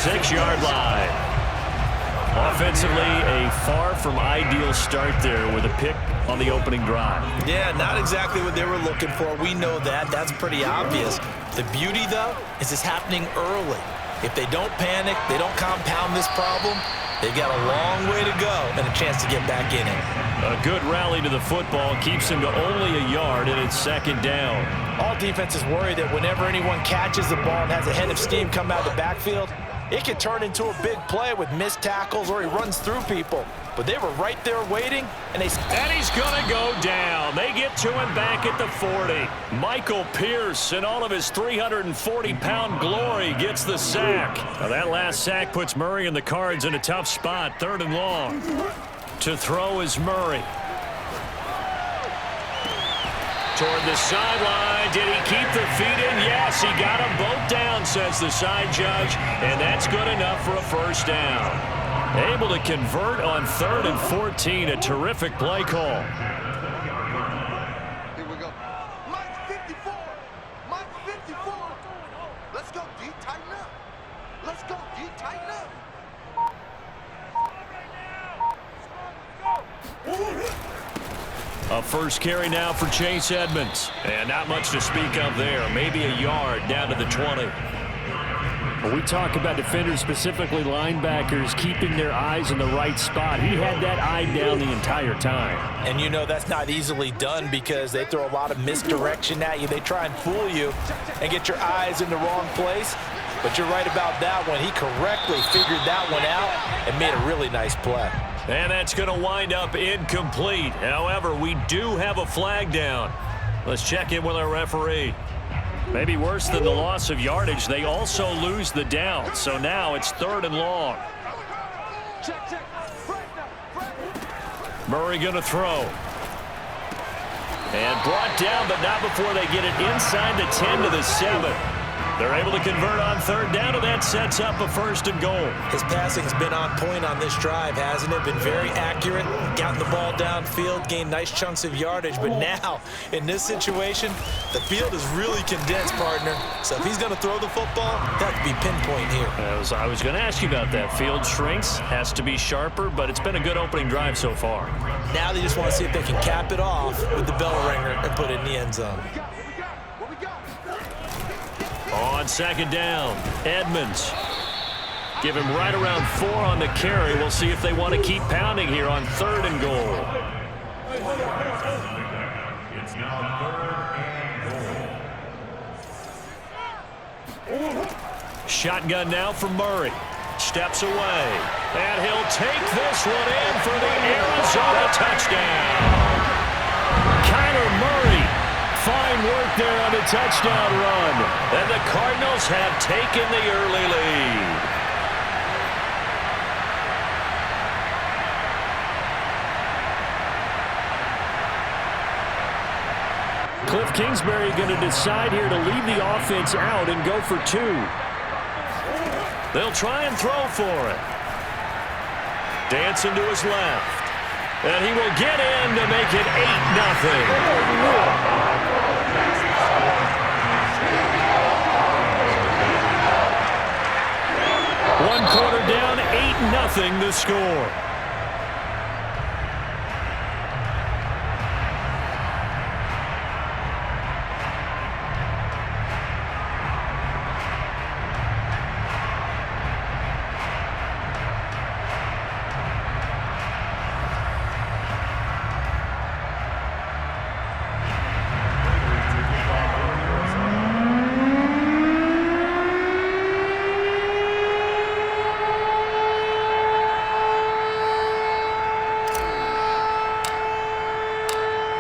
6-yard line. Offensively, a far from ideal start there with a pick on the opening drive. Yeah, not exactly what they were looking for. We know that. That's pretty obvious. The beauty, though, is it's happening early. If they don't panic, they don't compound this problem, they've got a long way to go and a chance to get back in it. A good rally to the football keeps him to only a yard, and it's 2nd down. All defenses worry that whenever anyone catches the ball and has a head of steam come out of the backfield, it can turn into a big play with missed tackles or he runs through people. But they were right there waiting, and he's going to go down. They get to him back at the 40. Michael Pierce, in all of his 340-pound glory, gets the sack. Now, that last sack puts Murray and the Cards in a tough spot, 3rd and long. To throw is Murray. Toward the sideline. Did he keep the feet in? Yes, he got them both down, says the side judge, and that's good enough for a 1st down. Able to convert on 3rd and 14. A terrific play call. Here we go. Mike 54. Mike 54. Let's go, D. Tighten up. Let's go, D. Tighten up. A first carry now for Chase Edmonds. And not much to speak of there. Maybe a yard down to the 20. We talk about defenders, specifically linebackers, keeping their eyes in the right spot. He had that eye down the entire time. And you know that's not easily done because they throw a lot of misdirection at you. They try and fool you and get your eyes in the wrong place. But you're right about that one. He correctly figured that one out and made a really nice play. And that's going to wind up incomplete. However, we do have a flag down. Let's check in with our referee. Maybe worse than the loss of yardage, they also lose the down. So now it's 3rd and long. Murray going to throw. And brought down, but not before they get it inside the 10 to the 7. They're able to convert on 3rd down, and that sets up a 1st and goal. His passing's been on point on this drive, hasn't it? Been very accurate, gotten the ball downfield, gained nice chunks of yardage. But now, in this situation, the field is really condensed, partner. So if he's going to throw the football, that could be pinpoint here. I was going to ask you about that. Field shrinks, has to be sharper, but it's been a good opening drive so far. Now they just want to see if they can cap it off with the bell ringer and put it in the end zone. On 2nd down, Edmonds. Give him right around 4 on the carry. We'll see if they want to keep pounding here on 3rd and goal. It's now 3rd and goal. Shotgun now for Murray. Steps away. And he'll take this one in for the Arizona touchdown. Kyler Murray. Fine work there on the touchdown run. And the Cardinals have taken the early lead. Cliff Kingsbury going to decide here to leave the offense out and go for 2. They'll try and throw for it. Dancing to his left. And he will get in to make it 8-0. One quarter down, 8-0 the score.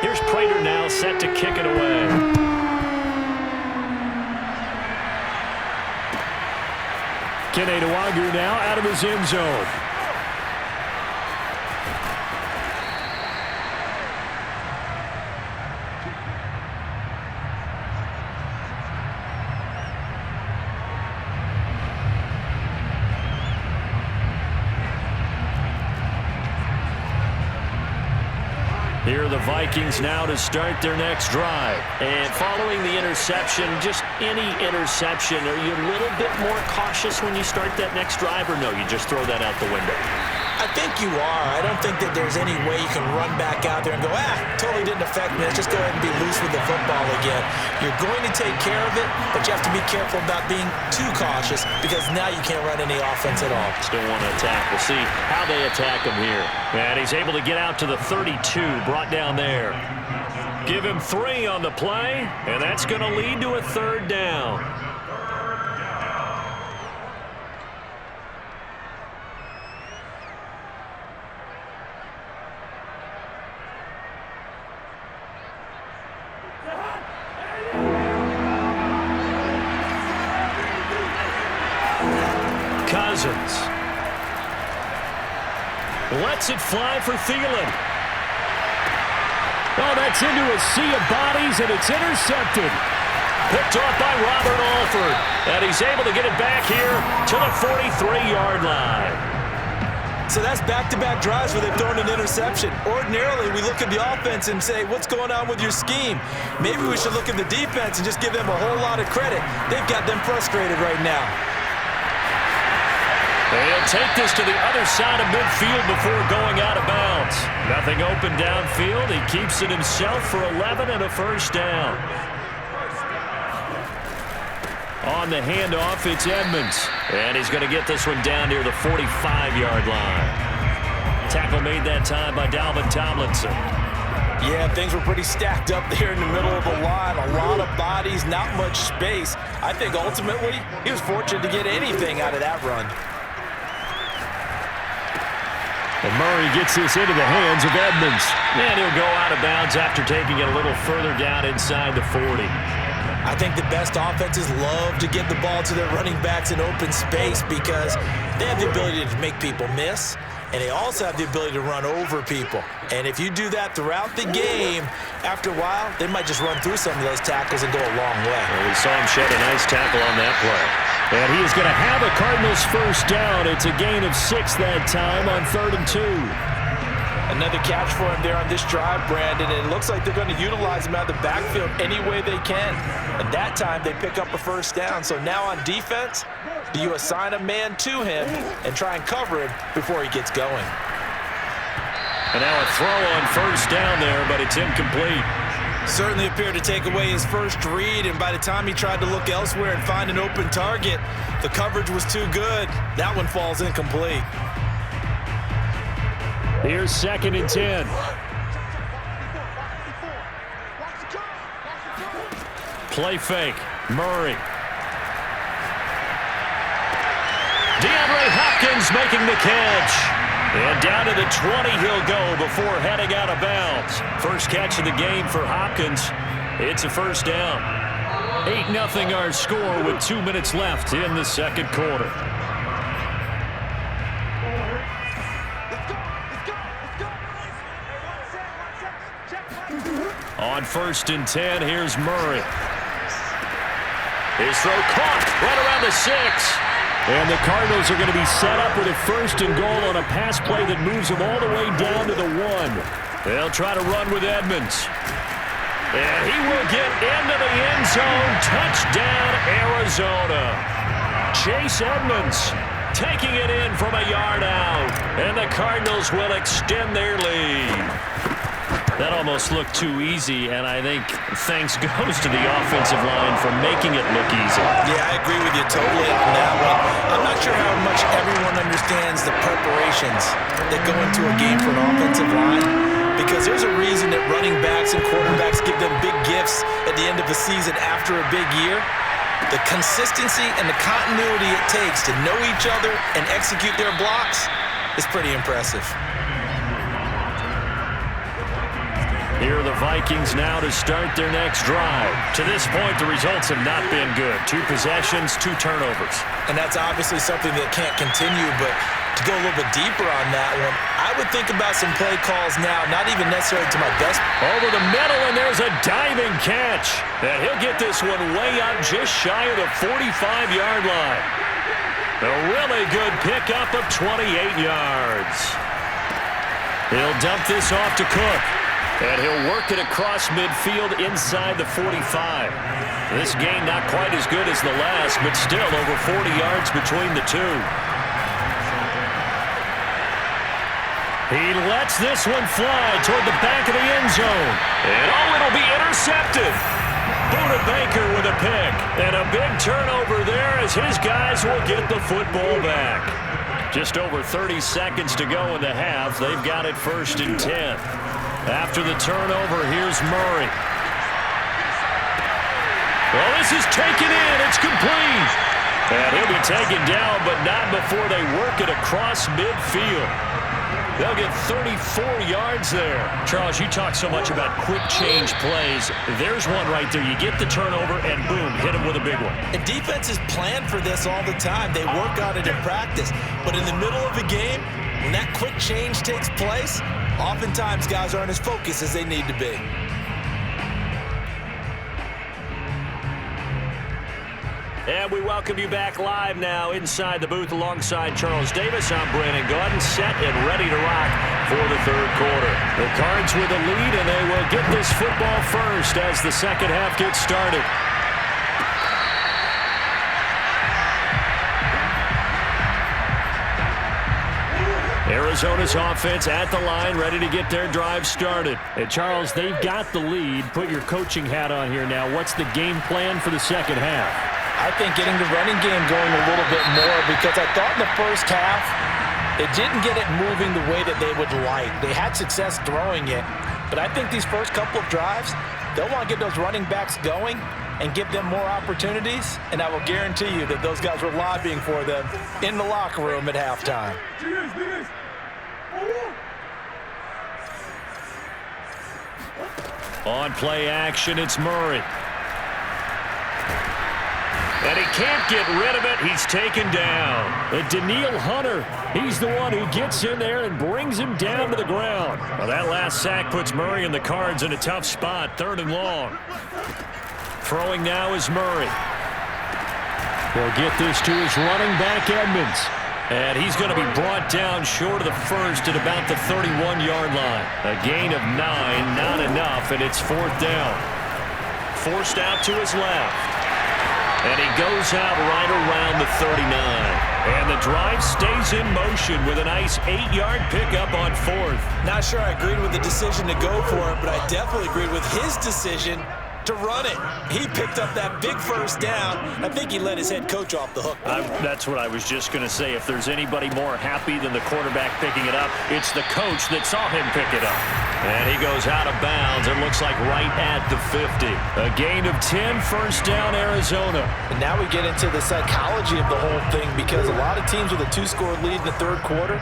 Here's Prater now set to kick it away. Kene Nwangwu now out of his end zone. Here Here are the Vikings now to start their next drive. And following the interception, just any interception, are you a little bit more cautious when you start that next drive, or no, you just throw that out the window? I think you are. I don't think that there's any way you can run back out there and go, totally didn't affect me. Let's just go ahead and be loose with the football again. You're going to take care of it, but you have to be careful about being too cautious because now you can't run any offense at all. Still want to attack. We'll see how they attack him here. And he's able to get out to the 32, brought down there. Give him 3 on the play, and that's going to lead to a 3rd down. Cousins lets it fly for Thielen. Oh, that's into a sea of bodies, and it's intercepted. Picked off by Robert Alford, and he's able to get it back here to the 43-yard line. So that's back-to-back drives where they've thrown an interception. Ordinarily, we look at the offense and say, what's going on with your scheme? Maybe we should look at the defense and just give them a whole lot of credit. They've got them frustrated right now. He'll take this to the other side of midfield before going out of bounds. Nothing open downfield. He keeps it himself for 11 and a 1st down. On the handoff, it's Edmonds. And he's going to get this one down near the 45-yard line. Tackle made that time by Dalvin Tomlinson. Yeah, things were pretty stacked up there in the middle of the line. A lot of bodies, not much space. I think ultimately he was fortunate to get anything out of that run. And Murray gets this into the hands of Edmonds. And he'll go out of bounds after taking it a little further down inside the 40. I think the best offenses love to get the ball to their running backs in open space because they have the ability to make people miss, and they also have the ability to run over people. And if you do that throughout the game, after a while, they might just run through some of those tackles and go a long way. Well, we saw him shed a nice tackle on that play. And he is going to have a Cardinals 1st down. It's a gain of 6 that time on 3rd and 2. Another catch for him there on this drive, Brandon, and it looks like they're going to utilize him out of the backfield any way they can. And that time, they pick up a 1st down. So now on defense, do you assign a man to him and try and cover him before he gets going? And now a throw on 1st down there, but it's incomplete. Certainly appeared to take away his first read, and by the time he tried to look elsewhere and find an open target, the coverage was too good. That one falls incomplete. Here's 2nd and 10. Play fake. Murray. DeAndre Hopkins making the catch. And down to the 20 he'll go before heading out of bounds. First catch of the game for Hopkins. It's a 1st down. 8-0 our score with 2 minutes left in the 2nd quarter. On 1st and 10, here's Murray. His throw caught right around the 6. And the Cardinals are going to be set up with a 1st and goal on a pass play that moves them all the way down to the 1. They'll try to run with Edmonds. And he will get into the end zone. Touchdown, Arizona. Chase Edmonds taking it in from a yard out. And the Cardinals will extend their lead. That almost looked too easy, and I think thanks goes to the offensive line for making it look easy. Yeah, I agree with you totally on that one. I'm not sure how much everyone understands the preparations that go into a game for an offensive line, because there's a reason that running backs and quarterbacks give them big gifts at the end of the season after a big year. The consistency and the continuity it takes to know each other and execute their blocks is pretty impressive. Here are the Vikings now to start their next drive. To this point, the results have not been good. 2 possessions, 2 turnovers. And that's obviously something that can't continue, but to go a little bit deeper on that one, I would think about some play calls now, not even necessarily to my best. Over the middle, and there's a diving catch. And he'll get this one way out just shy of the 45-yard line. A really good pickup of 28 yards. He'll dump this off to Cook. And he'll work it across midfield inside the 45. This gain not quite as good as the last, but still over 40 yards between the two. He lets this one fly toward the back of the end zone. And it'll be intercepted. Buda Baker with a pick. And a big turnover there as his guys will get the football back. Just over 30 seconds to go in the half. They've got it 1st and 10. After the turnover, here's Murray. Well, this is taken in. It's complete. And he'll be taken down, but not before they work it across midfield. They'll get 34 yards there. Charles, you talk so much about quick change plays. There's one right there. You get the turnover, and boom, hit him with a big one. And defenses plan for this all the time. They work on it in practice. But in the middle of a game, when that quick change takes place, oftentimes guys aren't as focused as they need to be. And we welcome you back live now inside the booth alongside Charles Davis. I'm Brandon Gaudin, set and ready to rock for the 3rd quarter. The Cards with a lead, and they will get this football first as the second half gets started. Arizona's offense at the line, ready to get their drive started. And Charles, they've got the lead. Put your coaching hat on here now. What's the game plan for the second half? I think getting the running game going a little bit more, because I thought in the first half they didn't get it moving the way that they would like. They had success throwing it, but I think these first couple of drives, they'll want to get those running backs going and give them more opportunities, and I will guarantee you that those guys were lobbying for them in the locker room at halftime. On play action, it's Murray. And he can't get rid of it. He's taken down. Daniil Hunter, he's the one who gets in there and brings him down to the ground. Well, that last sack puts Murray and the Cards in a tough spot, 3rd and long. Throwing now is Murray. They'll get this to his running back, Edmonds. And he's going to be brought down short of the first at about the 31-yard line. A gain of 9, not enough, and it's 4th down. Forced out to his left. And he goes out right around the 39. And the drive stays in motion with a nice 8-yard pickup on 4th. Not sure I agreed with the decision to go for it, but I definitely agreed with his decision to run it. He picked up that big 1st down. I think he let his head coach off the hook. That's what I was just going to say. If there's anybody more happy than the quarterback picking it up, it's the coach that saw him pick it up. And he goes out of bounds. It looks like right at the 50. A gain of 10, 1st down, Arizona. And now we get into the psychology of the whole thing, because a lot of teams with a 2-score lead in the 3rd quarter,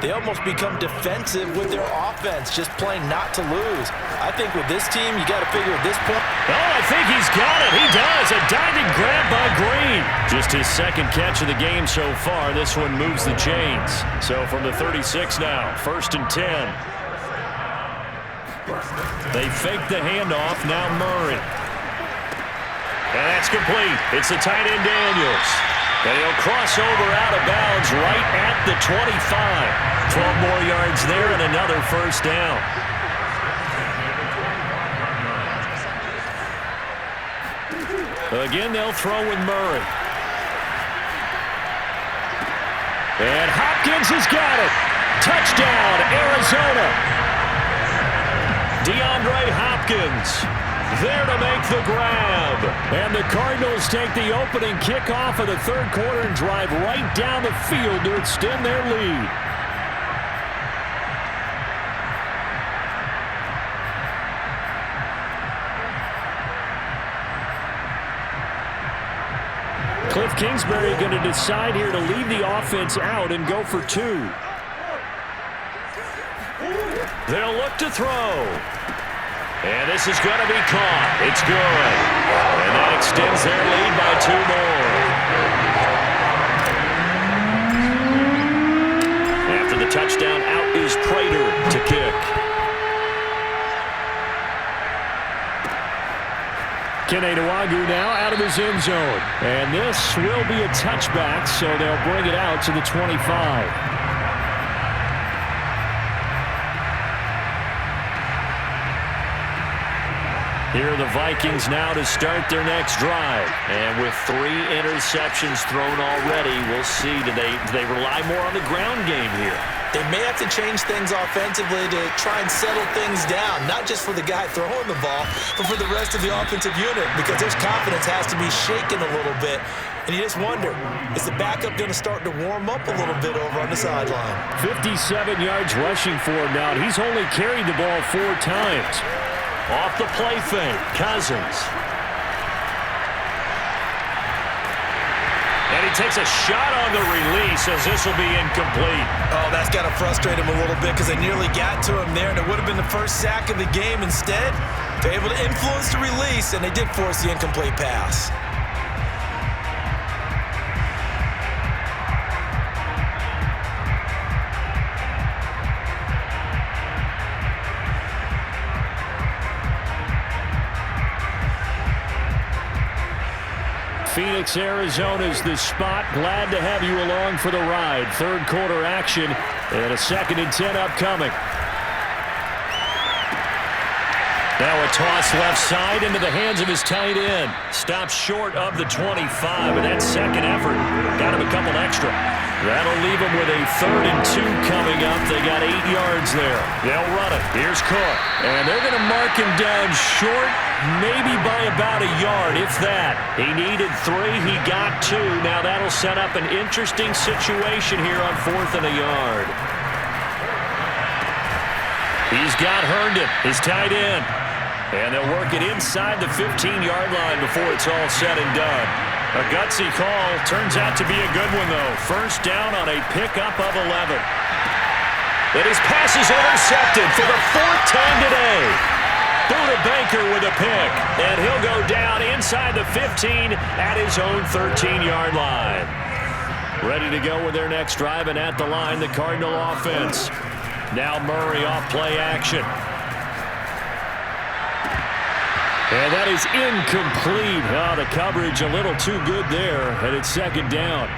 they almost become defensive with their offense, just playing not to lose. I think with this team, you got to figure at this point. Oh, I think he's got it. He does. A diving grab by Green. Just his 2nd catch of the game so far. This one moves the chains. So from the 36 now, 1st and 10. They fake the handoff. Now Murray. And that's complete. It's the tight end Daniels. And he'll cross over out of bounds right at the 25. 12 more yards there and another 1st down. Again, they'll throw with Murray. And Hopkins has got it. Touchdown, Arizona. DeAndre Hopkins there to make the grab. And the Cardinals take the opening kickoff of the 3rd quarter and drive right down the field to extend their lead. Cliff Kingsbury going to decide here to leave the offense out and go for 2. They'll look to throw. And this is going to be caught. It's good. And that extends their lead by 2 more. After the touchdown, out is Prater to kick. Keneduagu now out of his end zone. And this will be a touchback, so they'll bring it out to the 25. Here are the Vikings now to start their next drive. And with 3 interceptions thrown already, we'll see. Do they rely more on the ground game here? They may have to change things offensively to try and settle things down, not just for the guy throwing the ball, but for the rest of the offensive unit, because their confidence has to be shaken a little bit. And you just wonder, is the backup going to start to warm up a little bit over on the sideline? 57 yards rushing for him now, and he's only carried the ball 4 times. Off the play fake, Cousins. And he takes a shot on the release as this will be incomplete. Oh, that's got to frustrate him a little bit because they nearly got to him there, and it would have been the first sack of the game. Instead, they're able to influence the release, and they did force the incomplete pass. Phoenix, Arizona's the spot. Glad to have you along for the ride. Third quarter action and a 2nd and 10 upcoming. Now a toss left side into the hands of his tight end. Stops short of the 25, and that second effort got him a couple extra. That'll leave him with a 3rd and 2 coming up. They got 8 yards there. They'll run it. Here's Cook. And they're going to mark him down short, maybe by about a yard, if that. He needed 3. He got 2. Now that'll set up an interesting situation here on 4th and a yard. He's got Herndon, his tight end. And they'll work it inside the 15-yard line before it's all said and done. A gutsy call. Turns out to be a good one, though. First down on a pickup of 11. And his pass is intercepted for the 4th time today. Buda Baker with a pick. And he'll go down inside the 15 at his own 13-yard line. Ready to go with their next drive, and at the line, the Cardinal offense. Now Murray off play action. And that is incomplete. Oh, the coverage a little too good there, and it's 2nd down.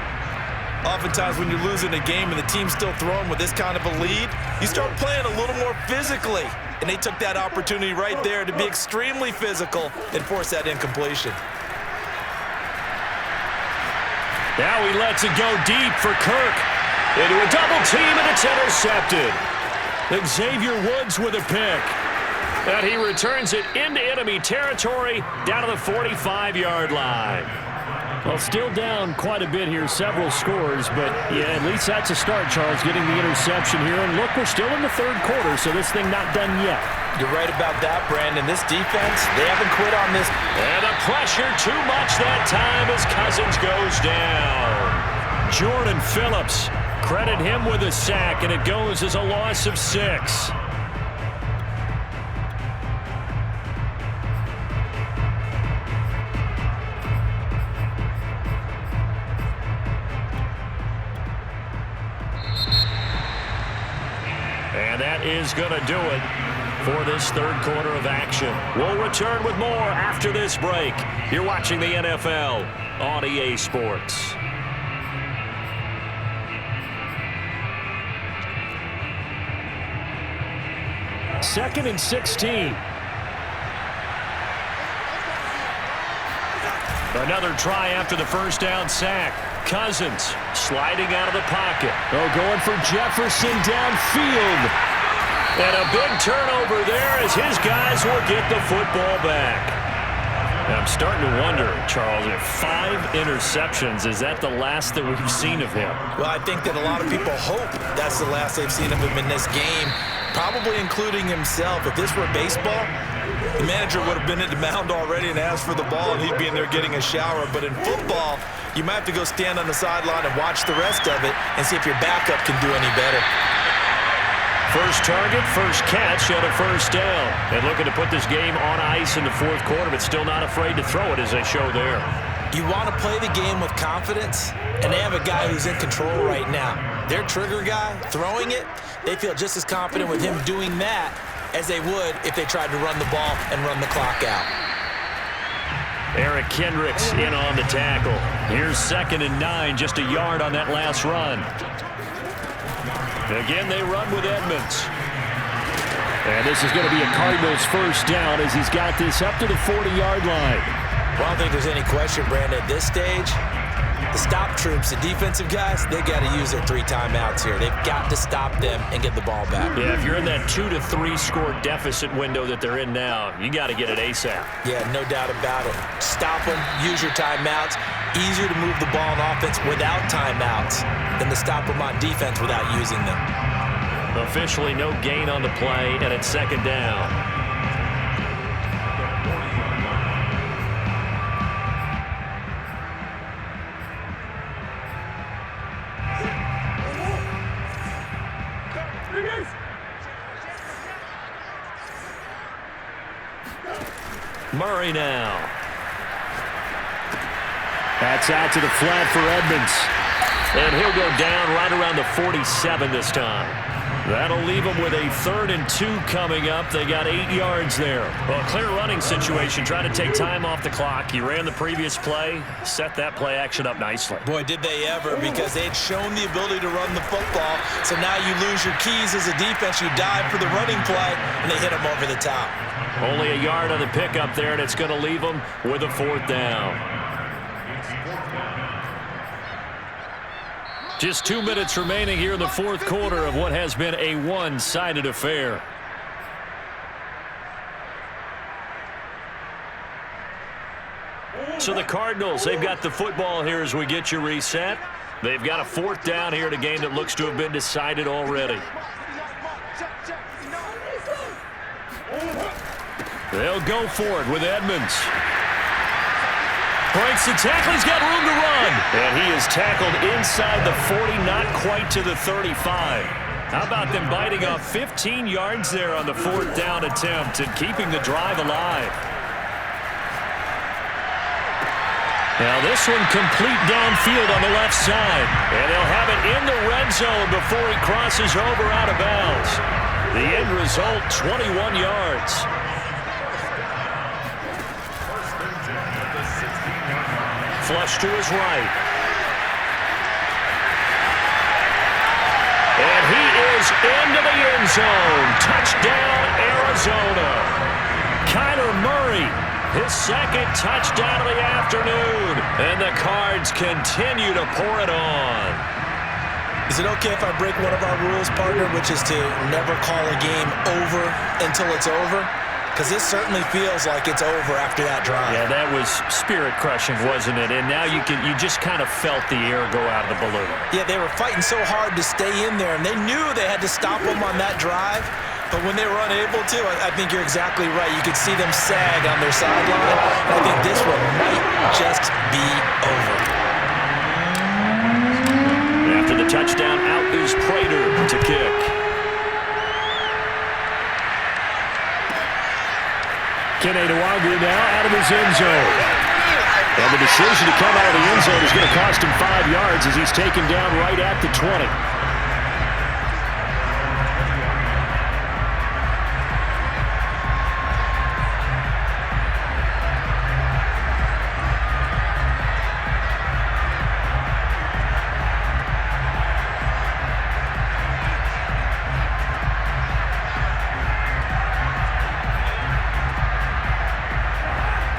Oftentimes when you're losing a game and the team's still throwing with this kind of a lead, you start playing a little more physically. And they took that opportunity right there to be extremely physical and force that incompletion. Now he lets it go deep for Kirk. Into a double team, and it's intercepted. Xavier Woods with a pick. And he returns it into enemy territory down to the 45-yard line. Well, still down quite a bit here, several scores, but yeah, at least that's a start, Charles, getting the interception here. And look, we're still in the 3rd quarter, so this thing not done yet. You're right about that, Brandon. This defense, they haven't quit on this. And the pressure too much that time as Cousins goes down. Jordan Phillips, credit him with a sack, and it goes as a loss of 6. And that is going to do it for this 3rd quarter of action. We'll return with more after this break. You're watching the NFL on EA Sports. Second and 16. Another try after the first down sack. Cousins sliding out of the pocket. Oh, going for Jefferson downfield. And a big turnover there as his guys will get the football back. I'm starting to wonder, Charles, if 5 interceptions, is that the last that we've seen of him? Well, I think that a lot of people hope that's the last they've seen of him in this game, probably including himself. If this were baseball, the manager would have been at the mound already and asked for the ball, and he'd be in there getting a shower. But in football, you might have to go stand on the sideline and watch the rest of it and see if your backup can do any better. First target, first catch, and a first down. And looking to put this game on ice in the 4th quarter, but still not afraid to throw it as they show there. You want to play the game with confidence, and they have a guy who's in control right now. Their trigger guy, throwing it, they feel just as confident with him doing that as they would if they tried to run the ball and run the clock out. Eric Kendricks in on the tackle. Here's 2nd and 9, just a yard on that last run. Again, they run with Edmonds. And this is going to be a Cardinals first down as he's got this up to the 40-yard line. Well, I don't think there's any question, Brandon, at this stage, the stop troops, the defensive guys, they got to use their 3 timeouts here. They've got to stop them and get the ball back. Yeah, if you're in that 2 to 3 score deficit window that they're in now, you got to get it ASAP. Yeah, no doubt about it. Stop them, use your timeouts. Easier to move the ball on offense without timeouts than to stop them on defense without using them. Officially no gain on the play, and it's second down. Murray now. That's out to the flat for Edmonds. And he'll go down right around the 47 this time. That'll leave them with a 3rd and 2 coming up. They got 8 yards there. Well, clear running situation. Try to take time off the clock. He ran the previous play, set that play action up nicely. Boy, did they ever, because they had shown the ability to run the football. So now you lose your keys as a defense. You dive for the running play, and they hit them over the top. Only a yard on the pickup there, and it's going to leave them with a 4th down. Just 2 minutes remaining here in the 4th quarter of what has been a one-sided affair. So the Cardinals, they've got the football here as we get you reset. They've got a 4th down here in a game that looks to have been decided already. They'll go for it with Edmonds. Breaks the tackle. He's got room to run. And he is tackled inside the 40, not quite to the 35. How about them biting off 15 yards there on the 4th down attempt and keeping the drive alive? Now this one complete downfield on the left side. And they'll have it in the red zone before he crosses over out of bounds. The end result, 21 yards. Flush to his right. And he is into the end zone. Touchdown, Arizona. Kyler Murray, his 2nd touchdown of the afternoon. And the Cards continue to pour it on. Is it okay if I break one of our rules, partner, which is to never call a game over until it's over? Because this certainly feels like it's over after that drive. Yeah, that was spirit-crushing, wasn't it? And now you just kind of felt the air go out of the balloon. Yeah, they were fighting so hard to stay in there, and they knew they had to stop them on that drive. But when they were unable to, I think you're exactly right. You could see them sag on their sideline. And I think this one might just be over. After the touchdown, out is Prater to kick. Kenedawagu now out of his end zone. And the decision to come out of the end zone is going to cost him 5 yards as he's taken down right at the 20.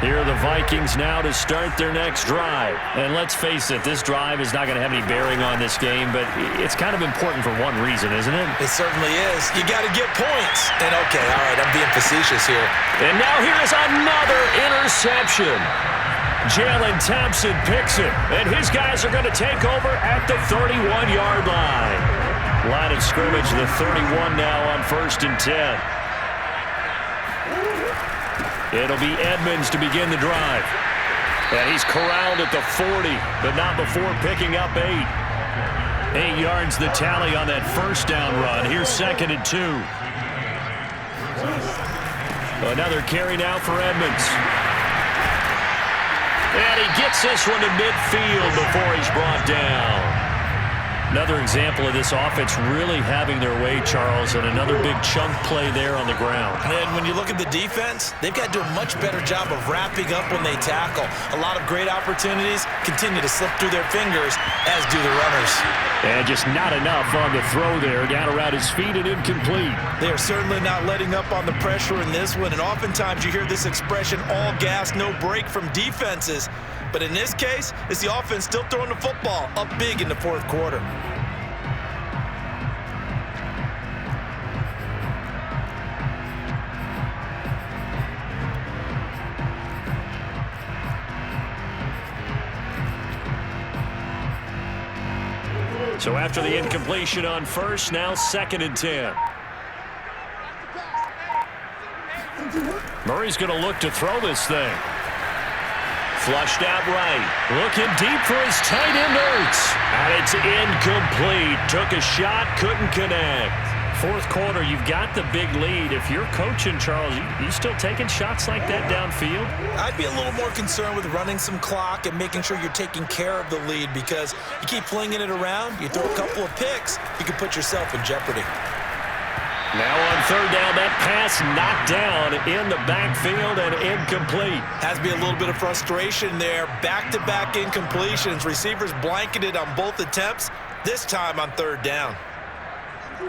Here are the Vikings now to start their next drive. And let's face it, this drive is not going to have any bearing on this game, but it's kind of important for one reason, isn't it? It certainly is. You got to get points. And okay, all right, I'm being facetious here. And now here is another interception. Jalen Thompson picks it, and his guys are going to take over at the 31-yard line. Line of scrimmage, the 31 now on 1st and 10. It'll be Edmonds to begin the drive. And he's corralled at the 40, but not before picking up 8. 8 yards the tally on that 1st down run. Here's 2nd and 2. Another carry now for Edmonds. And he gets this one to midfield before he's brought down. Another example of this offense really having their way, Charles, and another big chunk play there on the ground. And when you look at the defense, they've got to do a much better job of wrapping up when they tackle. A lot of great opportunities continue to slip through their fingers, as do the runners. And just not enough on the throw there, down around his feet and incomplete. They are certainly not letting up on the pressure in this one, and oftentimes you hear this expression, all gas, no break from defenses. But in this case, it's the offense still throwing the football up big in the fourth quarter. So after the incompletion on first, now 2nd and 10. Murray's going to look to throw this thing. Flushed out right. Looking deep for his tight end, Ertz. And it's incomplete. Took a shot, couldn't connect. Fourth quarter, you've got the big lead. If you're coaching, Charles, you still taking shots like that downfield? I'd be a little more concerned with running some clock and making sure you're taking care of the lead, because you keep flinging it around, you throw a couple of picks, you can put yourself in jeopardy. Now on 3rd down, that pass knocked down in the backfield and incomplete. Has to be a little bit of frustration there. Back-to-back incompletions. Receivers blanketed on both attempts, this time on 3rd down.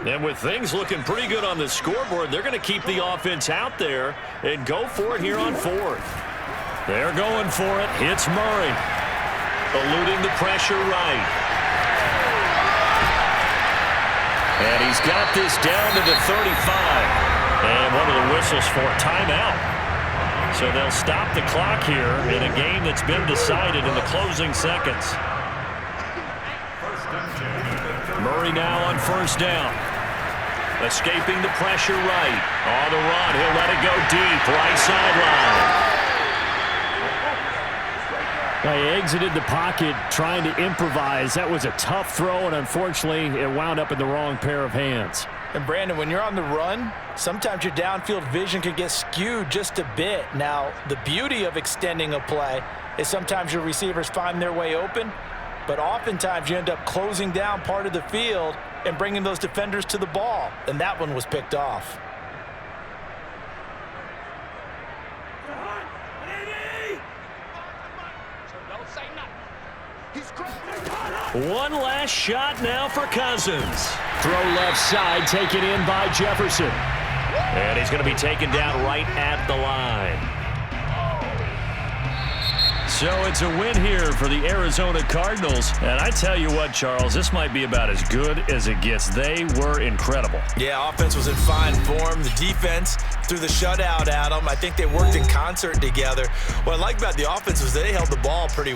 And with things looking pretty good on the scoreboard, they're going to keep the offense out there and go for it here on 4th. They're going for it. Hits Murray. Eluding the pressure right. And he's got this down to the 35. And one of the whistles for a timeout. So they'll stop the clock here in a game that's been decided in the closing seconds. Murray now on 1st down. Escaping the pressure right. On the run, he'll let it go deep. Right sideline. He exited the pocket trying to improvise. That was a tough throw, and unfortunately, it wound up in the wrong pair of hands. And Brandon, when you're on the run, sometimes your downfield vision can get skewed just a bit. Now, the beauty of extending a play is sometimes your receivers find their way open, but oftentimes you end up closing down part of the field and bringing those defenders to the ball, and that one was picked off. One last shot now for Cousins. Throw left side, taken in by Jefferson. And he's going to be taken down right at the line. So it's a win here for the Arizona Cardinals. And I tell you what, Charles, this might be about as good as it gets. They were incredible. Yeah, offense was in fine form. The defense threw the shutout at them. I think they worked in concert together. What I like about the offense was they held the ball pretty well.